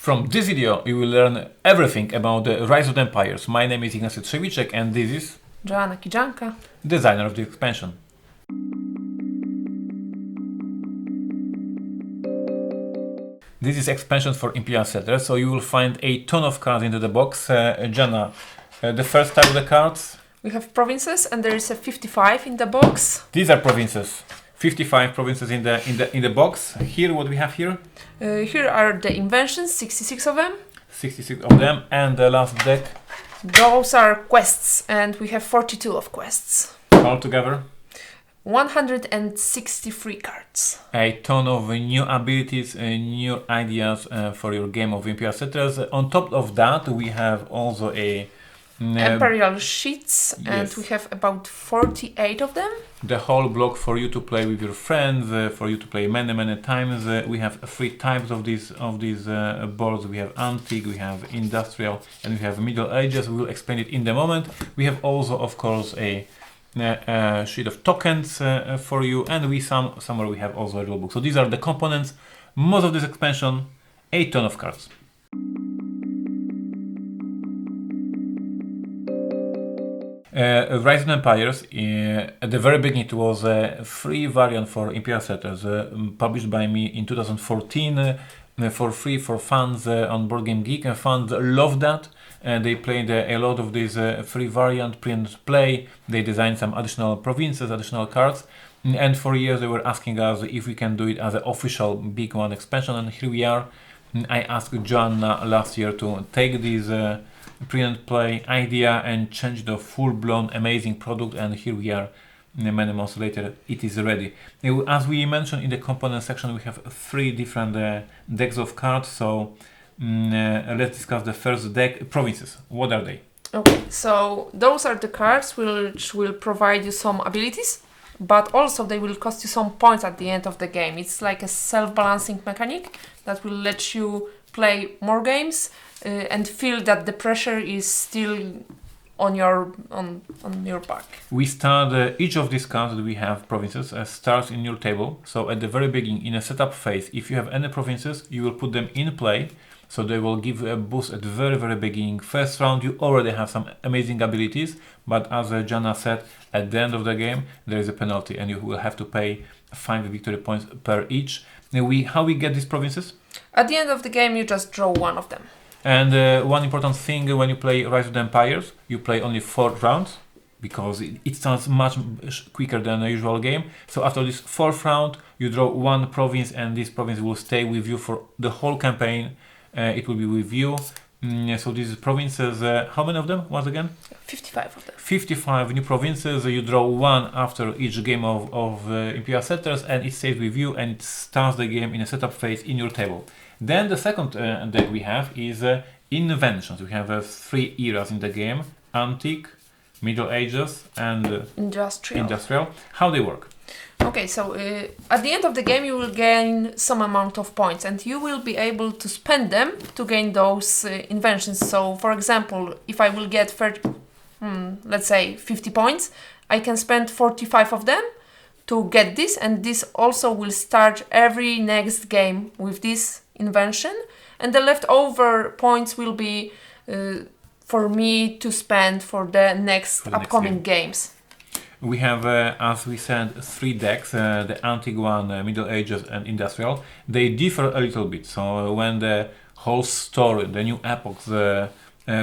From this video, you will learn everything about the Rise of the Empires. My name is Ignacy Trzewiczek and this is Joanna Kijanka, designer of the expansion. This is expansion for Imperial Settlers, so you will find a ton of cards into the box. Jana, the first type of the cards. we have provinces and there is a 55 in the box. These are provinces. 55 provinces in the box. Here, what we have here? Here are the inventions, 66 of them. 66 of them, and the last deck Those are quests and we have 42 of quests. altogether. 163 cards. A ton of new abilities, new ideas for your game of Imperial Settlers. On top of that, we have also a Imperial sheets, and yes. we have about 48 of them. The whole block for you to play with your friends, for you to play many times. We have three types of these boards. We have antique, we have industrial, and we have Middle Ages. We will explain it in the moment. We have also, of course, a sheet of tokens for you, and somewhere we have also a rulebook. So these are the components. Most of this expansion, a ton of cards. Rise of the Empires, at the very beginning it was a free variant for Imperial Settlers, published by me in 2014 for free for fans on Board Game Geek, and fans love that. They played a lot of this free variant, print play. They designed some additional provinces, additional cards, and for years they were asking us if we can do it as an official big one expansion, and here we are. I asked Joanna last year to take this print play idea and change the full-blown amazing product, and here we are many months later. It is ready. As we mentioned in the component section, we have three different decks of cards, so let's discuss the first deck, provinces. What are they? Okay, so those are the cards which will provide you some abilities, but also they will cost you some points at the end of the game. It's like a self-balancing mechanic that will let you play more games and feel that the pressure is still on your back. We start each of these cards that we have provinces starts in your table. So at the very beginning, in a setup phase, if you have any provinces, you will put them in play. So they will give a boost at the very beginning. First round, you already have some amazing abilities, but as Jana said, at the end of the game, there is a penalty, and you will have to pay 5 victory points per each. Now how we get these provinces? At the end of the game, you just draw one of them. And one important thing, when you play Rise of the Empires, you play only 4 rounds, because it starts much quicker than a usual game. So after this 4th round, you draw one province, and this province will stay with you for the whole campaign. It will be with you. So these provinces, how many of them, once again? 55 of them. 55 new provinces. You draw one after each game of Imperial Settlers, and it stays with you, and it starts the game in a setup phase in your table. Then the second deck we have is inventions. We have 3 eras in the game: antique, Middle Ages, and industrial. How they work? Okay, so at the end of the game you will gain some amount of points, and you will be able to spend them to gain those inventions. So for example, if I will get let's say 50 points, I can spend 45 of them to get this, and this also will start every next game with this invention, and the leftover points will be for me to spend for the next upcoming games. We have, as we said, 3 decks, the antique one, Middle Ages, and industrial. They differ a little bit, so when the whole story, the new epochs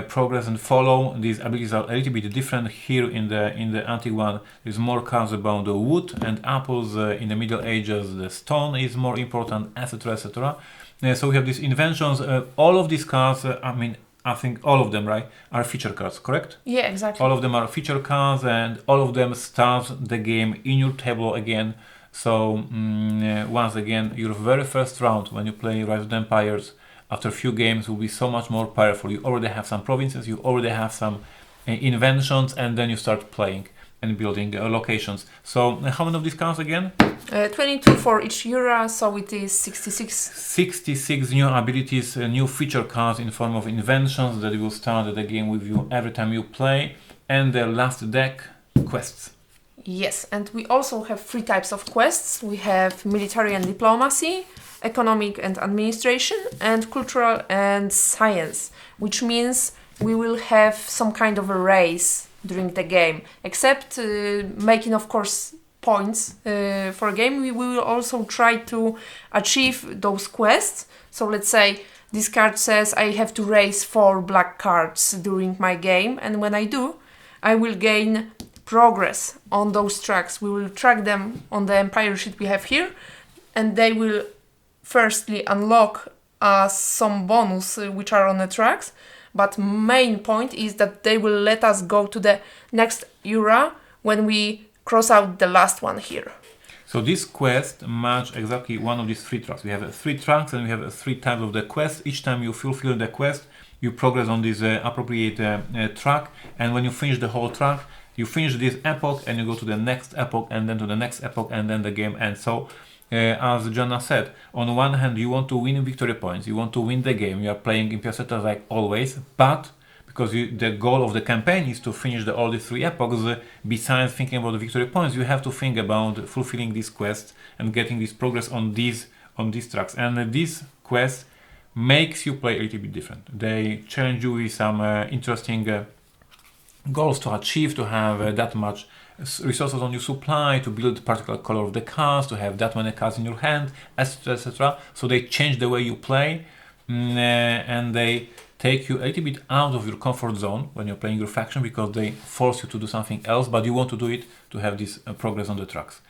progress and follow, these abilities are a little bit different. Here in the antique one, there's more cards about the wood and apples. In the Middle Ages, the stone is more important, etc, etc. So we have these inventions. All of these cards, I think all of them, right, are feature cards, correct? Yeah, exactly. All of them are feature cards, and all of them start the game in your table again. So once again, your very first round when you play Rise of the Empires, after a few games, will be so much more powerful. You already have some provinces, you already have some inventions, and then you start playing and building locations. So how many of these cards again? 22 for each era, so it is 66. 66 new abilities, new feature cards in form of inventions that will start the game with you every time you play. And the last deck, quests. Yes, and we also have 3 types of quests. We have military and diplomacy, economic and administration, and cultural and science, which means we will have some kind of a race during the game, except making, of course, points for a game. We will also try to achieve those quests. So let's say this card says I have to raise 4 black cards during my game, and when I do, I will gain progress on those tracks. We will track them on the Empire sheet we have here, and they will firstly unlock some bonus which are on the tracks, but main point is that they will let us go to the next era when we cross out the last one here. So this quest match exactly one of these 3 tracks. We have 3 tracks and we have 3 types of the quest. Each time you fulfill the quest, you progress on this appropriate track, and when you finish the whole track, you finish this epoch and you go to the next epoch and then to the next epoch, and then the game ends. So as Jana said, on one hand you want to win victory points, you want to win the game, you are playing Imperial Settlers like always, but because the goal of the campaign is to finish all the 3 epochs, besides thinking about the victory points, you have to think about fulfilling these quests and getting this progress on these tracks. And this quest makes you play a little bit different. They challenge you with some interesting goals to achieve, to have that much resources on your supply, to build particular color of the cards, to have that many cards in your hand, etc, etc. So they change the way you play, and they take you a little bit out of your comfort zone when you're playing your faction, because they force you to do something else, but you want to do it to have this progress on the tracks.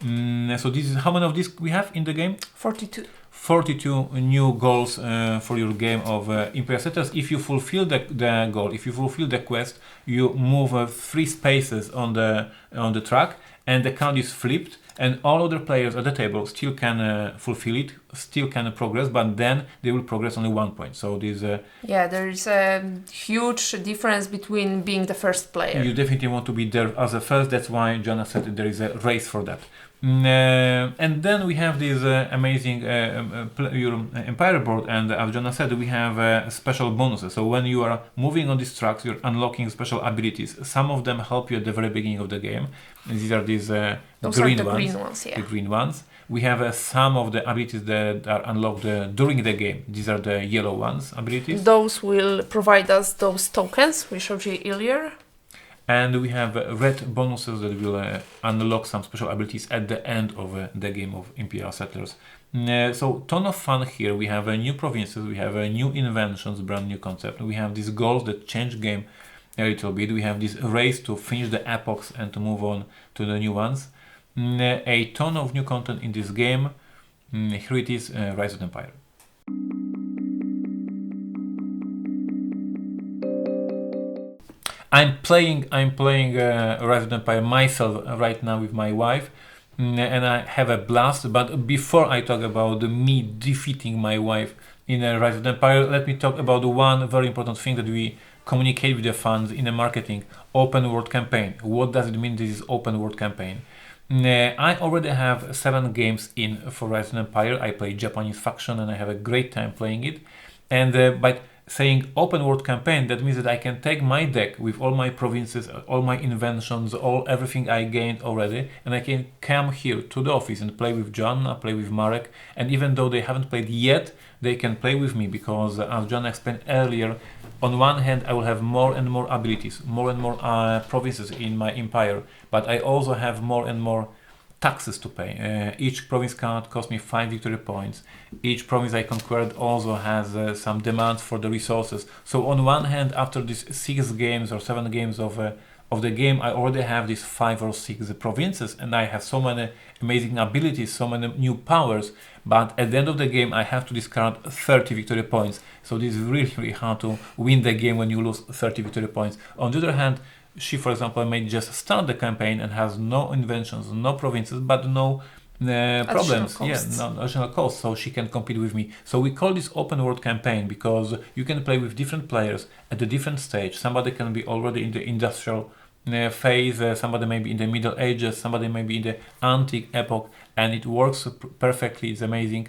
So this is how many of these we have in the game? 42. 42 new goals for your game of Imperial Settlers. If you fulfill the goal, if you fulfill the quest, you move 3 spaces on the track, and the card is flipped, and all other players at the table still can fulfill it, still can progress, but then they will progress only 1 point. So this there is a huge difference between being the first player. You definitely want to be there as a first. That's why Jana said there is a race for that. And then we have this amazing your Empire board, and as Jana said, we have special bonuses. So when you are moving on these tracks, you're unlocking special abilities. Some of them help you at the very beginning of the game. And these are these green ones. Yeah. The green ones. We have some of the abilities that are unlocked during the game. These are the yellow ones abilities. Those will provide us those tokens we showed you earlier. And we have red bonuses that will unlock some special abilities at the end of the game of Imperial Settlers. So ton of fun here. We have new provinces, we have new inventions, brand new concept. We have these goals that change game a little bit. We have this race to finish the epochs and to move on to the new ones. A ton of new content in this game. Here it is, Rise of the Empire. I'm playing Rise of the Empire myself right now with my wife, and I have a blast. But before I talk about me defeating my wife in Rise of the Empire, let me talk about one very important thing that we communicate with the fans in the marketing: open world campaign. What does it mean, this is open world campaign? I already have 7 games in for Rise of the Empire. I play Japanese faction and I have a great time playing it. And by saying open world campaign, that means that I can take my deck with all my provinces, all my inventions, everything I gained already, and I can come here to the office and play with John, play with Marek, and even though they haven't played yet, they can play with me, because as John explained earlier, on one hand I will have more and more abilities, more and more provinces in my empire, but I also have more and more taxes to pay. Each province card costs me 5 victory points. Each province I conquered also has some demands for the resources. So on one hand, after these 6 games or 7 games of the game, I already have these 5 or 6 provinces, and I have so many amazing abilities, so many new powers. But at the end of the game, I have to discard 30 victory points. So this is really, really hard to win the game when you lose 30 victory points. On the other hand, she, for example, may just start the campaign and has no inventions, no provinces, but no problems. No additional costs, so she can compete with me. So we call this open world campaign because you can play with different players at a different stage. Somebody can be already in the industrial phase, somebody may be in the Middle Ages, somebody may be in the antique epoch, and it works perfectly. It's amazing.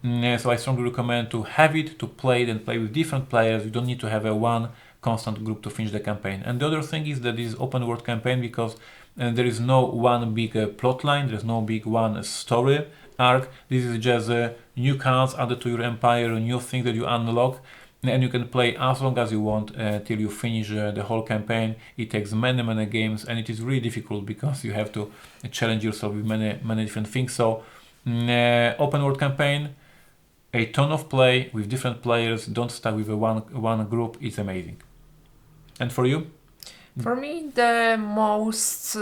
So I strongly recommend to have it, to play it and play with different players. You don't need to have a one constant group to finish the campaign. And the other thing is that this is open world campaign because there is no one big plot line, there is no big one story arc. This is just new cards added to your empire, new things that you unlock, and you can play as long as you want till you finish the whole campaign. It takes many games, and it is really difficult because you have to challenge yourself with many different things. So open world campaign, a ton of play with different players, don't start with one group, it's amazing. And for you? For me, the most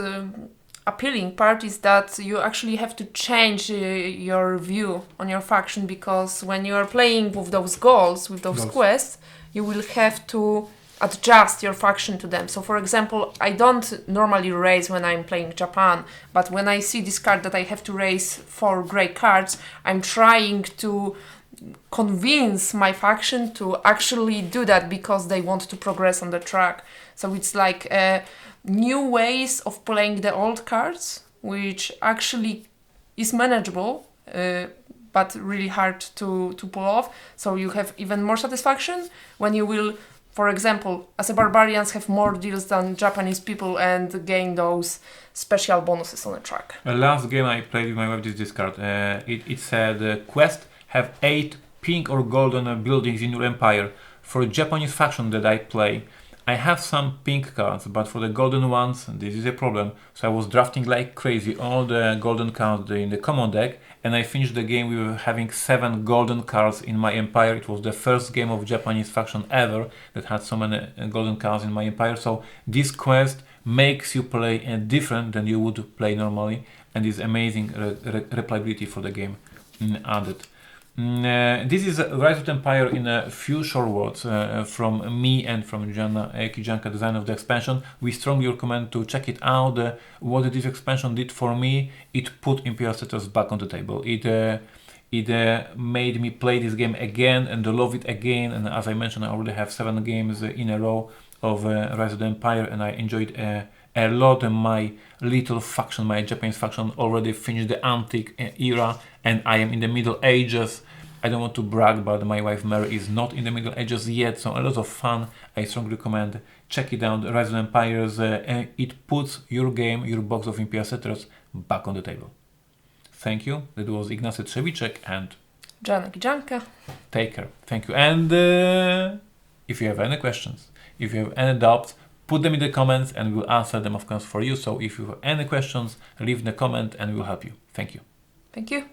appealing part is that you actually have to change your view on your faction, because when you are playing with those goals, with those quests, you will have to adjust your faction to them. So for example, I don't normally raise when I'm playing Japan, but when I see this card that I have to raise 4 grey cards, I'm trying to convince my faction to actually do that because they want to progress on the track. So it's like new ways of playing the old cards, which actually is manageable, but really hard to pull off. So you have even more satisfaction when you will, for example, as a barbarians, have more deals than Japanese people and gain those special bonuses on the track. The last game I played with my wife is this card. It said quest, have 8 pink or golden buildings in your empire. For a Japanese faction that I play, I have some pink cards, but for the golden ones, this is a problem. So I was drafting like crazy all the golden cards in the common deck, and I finished the game with having 7 golden cards in my empire. It was the first game of Japanese faction ever that had so many golden cards in my empire. So this quest makes you play different than you would play normally, and is amazing replayability for the game added. This is Rise of the Empire in a few short words from me and from Kijanka, designer of the expansion. We strongly recommend to check it out. What this expansion did for me, it put Imperial Settlers back on the table. It made me play this game again and love it again. And as I mentioned, I already have 7 games in a row of Rise of the Empire, and I enjoyed a lot. And my little faction, my Japanese faction, already finished the antique era, and I am in the Middle Ages. I don't want to brag, but my wife Mary is not in the Middle Ages yet, so a lot of fun. I strongly recommend check it out. Rise of the Empires, it puts your game, your box of Imperial Settlers back on the table. Thank you. That was Ignacy Trzewiczek and Jana Kijanka. Take care. Thank you. And if you have any questions, if you have any doubts, put them in the comments and we'll answer them, of course, for you. So if you have any questions, leave the comment and we'll help you. Thank you. Thank you.